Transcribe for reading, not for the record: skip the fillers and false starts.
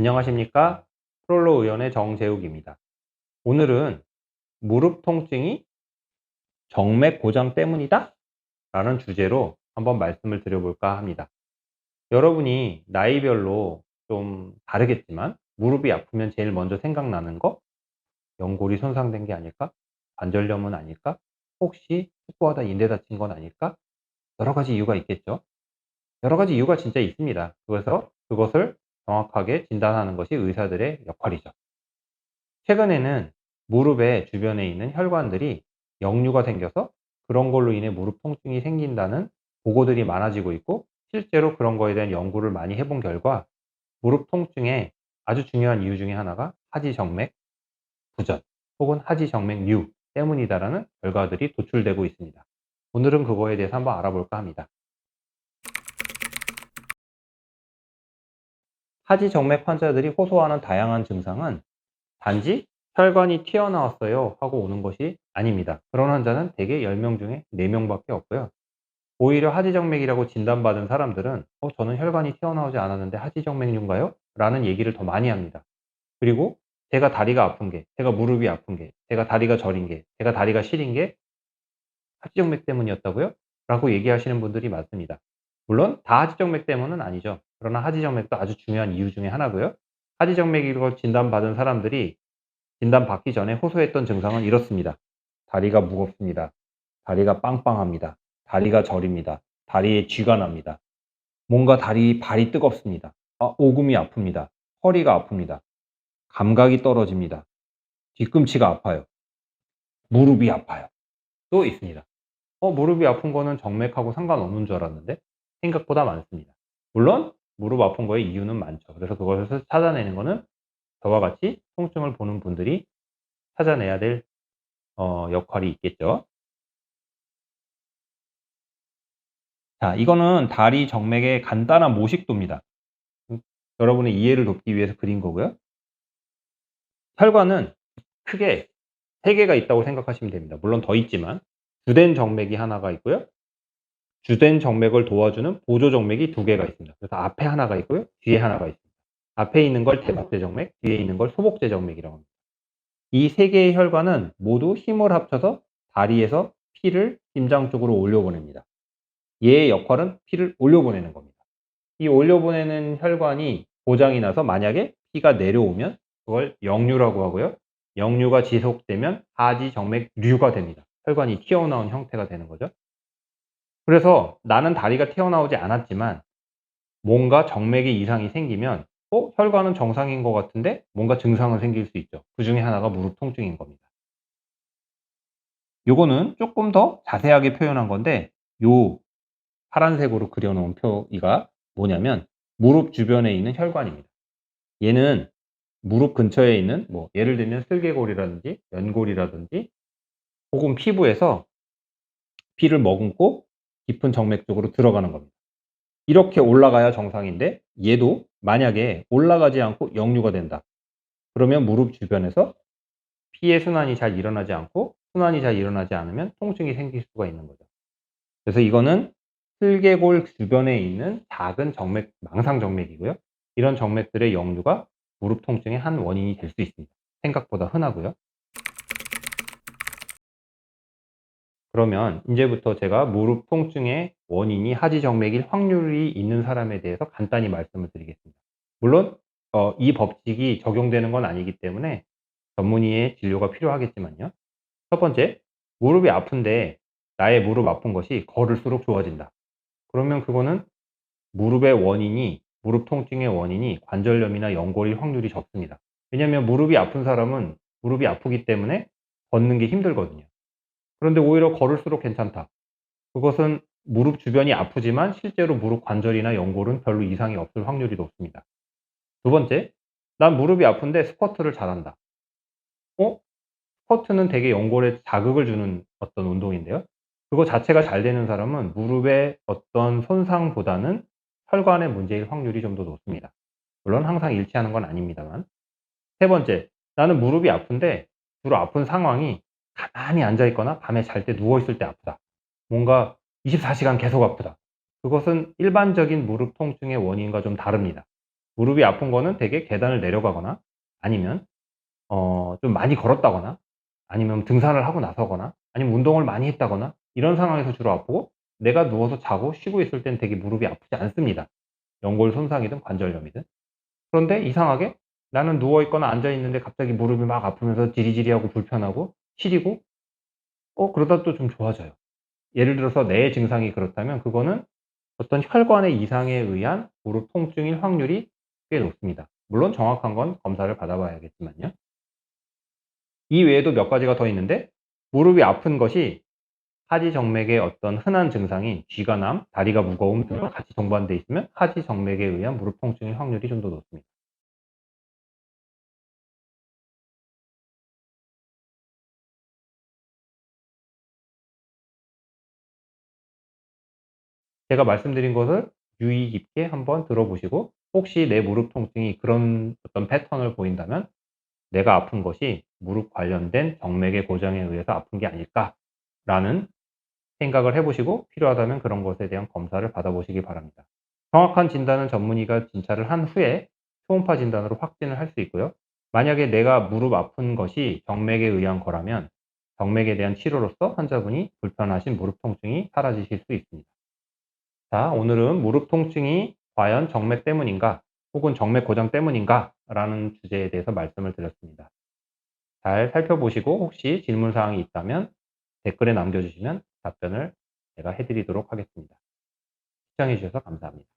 안녕하십니까? 프롤로 의원의 정재욱입니다. 오늘은 무릎 통증이 정맥 고장 때문이다? 라는 주제로 한번 말씀을 드려볼까 합니다. 여러분이 나이별로 좀 다르겠지만 무릎이 아프면 제일 먼저 생각나는 거? 연골이 손상된 게 아닐까? 관절염은 아닐까? 혹시 축구하다 인대 다친 건 아닐까? 여러 가지 이유가 있겠죠. 여러 가지 이유가 진짜 있습니다. 그래서 그것을 정확하게 진단하는 것이 의사들의 역할이죠. 최근에는 무릎의 주변에 있는 혈관들이 역류가 생겨서 그런 걸로 인해 무릎 통증이 생긴다는 보고들이 많아지고 있고, 실제로 그런 거에 대한 연구를 많이 해본 결과 무릎 통증의 아주 중요한 이유 중에 하나가 하지정맥 부전 혹은 하지정맥류 때문이다라는 결과들이 도출되고 있습니다. 오늘은 그거에 대해서 한번 알아볼까 합니다. 하지정맥 환자들이 호소하는 다양한 증상은 단지 혈관이 튀어나왔어요 하고 오는 것이 아닙니다. 그런 환자는 대개 10명 중에 4명 밖에 없고요. 오히려 하지정맥이라고 진단받은 사람들은 저는 혈관이 튀어나오지 않았는데 하지정맥류인가요? 라는 얘기를 더 많이 합니다. 그리고 제가 다리가 아픈 게, 제가 무릎이 아픈 게, 제가 다리가 저린 게, 제가 다리가 시린 게 하지정맥 때문이었다고요? 라고 얘기하시는 분들이 많습니다. 물론 다 하지정맥 때문은 아니죠. 그러나 하지정맥도 아주 중요한 이유 중에 하나고요. 하지정맥이라고 진단받은 사람들이 진단받기 전에 호소했던 증상은 이렇습니다. 다리가 무겁습니다. 다리가 빵빵합니다. 다리가 저립니다. 다리에 쥐가 납니다. 뭔가 발이 뜨겁습니다. 오금이 아픕니다. 허리가 아픕니다. 감각이 떨어집니다. 뒤꿈치가 아파요. 무릎이 아파요. 또 있습니다. 무릎이 아픈 거는 정맥하고 상관없는 줄 알았는데 생각보다 많습니다. 물론 무릎 아픈 거에 이유는 많죠. 그래서 그것을 찾아내는 거는 저와 같이 통증을 보는 분들이 찾아내야 될 역할이 있겠죠. 자, 이거는 다리 정맥의 간단한 모식도입니다. 여러분의 이해를 돕기 위해서 그린 거고요. 혈관은 크게 3개가 있다고 생각하시면 됩니다. 물론 더 있지만 주된 정맥이 하나가 있고요. 주된 정맥을 도와주는 보조 정맥이 2개가 있습니다. 그래서 앞에 하나가 있고요. 뒤에 하나가 있습니다. 앞에 있는 걸 대복제 정맥, 뒤에 있는 걸 소복제 정맥이라고 합니다. 이 3개의 혈관은 모두 힘을 합쳐서 다리에서 피를 심장 쪽으로 올려보냅니다. 얘의 역할은 피를 올려보내는 겁니다. 이 올려보내는 혈관이 고장이 나서 만약에 피가 내려오면 그걸 역류라고 하고요. 역류가 지속되면 하지정맥류가 됩니다. 혈관이 튀어나온 형태가 되는 거죠. 그래서 나는 다리가 튀어나오지 않았지만 뭔가 정맥에 이상이 생기면 혈관은 정상인 것 같은데 뭔가 증상은 생길 수 있죠. 그 중에 하나가 무릎 통증인 겁니다. 요거는 조금 더 자세하게 표현한 건데, 요 파란색으로 그려놓은 표가 뭐냐면 무릎 주변에 있는 혈관입니다. 얘는 무릎 근처에 있는 예를 들면 슬개골이라든지 연골이라든지 혹은 피부에서 피를 머금고 깊은 정맥 쪽으로 들어가는 겁니다. 이렇게 올라가야 정상인데 얘도 만약에 올라가지 않고 역류가 된다. 그러면 무릎 주변에서 피의 순환이 잘 일어나지 않고 순환이 잘 일어나지 않으면 통증이 생길 수가 있는 거죠. 그래서 이거는 슬개골 주변에 있는 작은 정맥, 망상 정맥이고요. 이런 정맥들의 역류가 무릎 통증의 한 원인이 될 수 있습니다. 생각보다 흔하고요. 그러면 이제부터 제가 무릎 통증의 원인이 하지정맥일 확률이 있는 사람에 대해서 간단히 말씀을 드리겠습니다. 물론 이 법칙이 적용되는 건 아니기 때문에 전문의의 진료가 필요하겠지만요. 첫 번째, 무릎이 아픈데 나의 무릎 아픈 것이 걸을수록 좋아진다. 그러면 그거는 무릎 통증의 원인이 관절염이나 연골일 확률이 적습니다. 왜냐하면 무릎이 아픈 사람은 무릎이 아프기 때문에 걷는 게 힘들거든요. 그런데 오히려 걸을수록 괜찮다. 그것은 무릎 주변이 아프지만 실제로 무릎 관절이나 연골은 별로 이상이 없을 확률이 높습니다. 두 번째, 난 무릎이 아픈데 스쿼트를 잘한다. 스쿼트는 되게 연골에 자극을 주는 어떤 운동인데요. 그거 자체가 잘 되는 사람은 무릎의 어떤 손상보다는 혈관의 문제일 확률이 좀 더 높습니다. 물론 항상 일치하는 건 아닙니다만. 세 번째, 나는 무릎이 아픈데 주로 아픈 상황이 가만히 앉아 있거나 밤에 잘 때 누워 있을 때 아프다. 뭔가 24시간 계속 아프다. 그것은 일반적인 무릎 통증의 원인과 좀 다릅니다. 무릎이 아픈 거는 대개 계단을 내려가거나 아니면 좀 많이 걸었다거나 아니면 등산을 하고 나서거나 아니면 운동을 많이 했다거나 이런 상황에서 주로 아프고, 내가 누워서 자고 쉬고 있을 땐 되게 무릎이 아프지 않습니다. 연골 손상이든 관절염이든. 그런데 이상하게 나는 누워 있거나 앉아 있는데 갑자기 무릎이 막 아프면서 지리지리하고 불편하고 시리고 그러다 또 좀 좋아져요. 예를 들어서 뇌의 증상이 그렇다면 그거는 어떤 혈관의 이상에 의한 무릎 통증일 확률이 꽤 높습니다. 물론 정확한 건 검사를 받아 봐야겠지만요. 이 외에도 몇 가지가 더 있는데, 무릎이 아픈 것이 하지정맥의 어떤 흔한 증상인 쥐가남, 다리가 무거움 등과 같이 동반돼 있으면 하지정맥에 의한 무릎 통증일 확률이 좀 더 높습니다. 제가 말씀드린 것을 유의 깊게 한번 들어보시고, 혹시 내 무릎 통증이 그런 어떤 패턴을 보인다면 '내가 아픈 것이 무릎 관련된 정맥의 고장에 의해서 아픈 게 아닐까?'라는 생각을 해 보시고, 필요하다면 그런 것에 대한 검사를 받아 보시기 바랍니다. 정확한 진단은 전문의가 진찰을 한 후에 초음파 진단으로 확진을 할 수 있고요. 만약에 내가 무릎 아픈 것이 정맥에 의한 거라면 정맥에 대한 치료로서 환자분이 불편하신 무릎 통증이 사라지실 수 있습니다. 자, 오늘은 무릎 통증이 과연 정맥 때문인가 혹은 정맥 고장 때문인가 라는 주제에 대해서 말씀을 드렸습니다. 잘 살펴보시고 혹시 질문 사항이 있다면 댓글에 남겨주시면 답변을 제가 해드리도록 하겠습니다. 시청해 주셔서 감사합니다.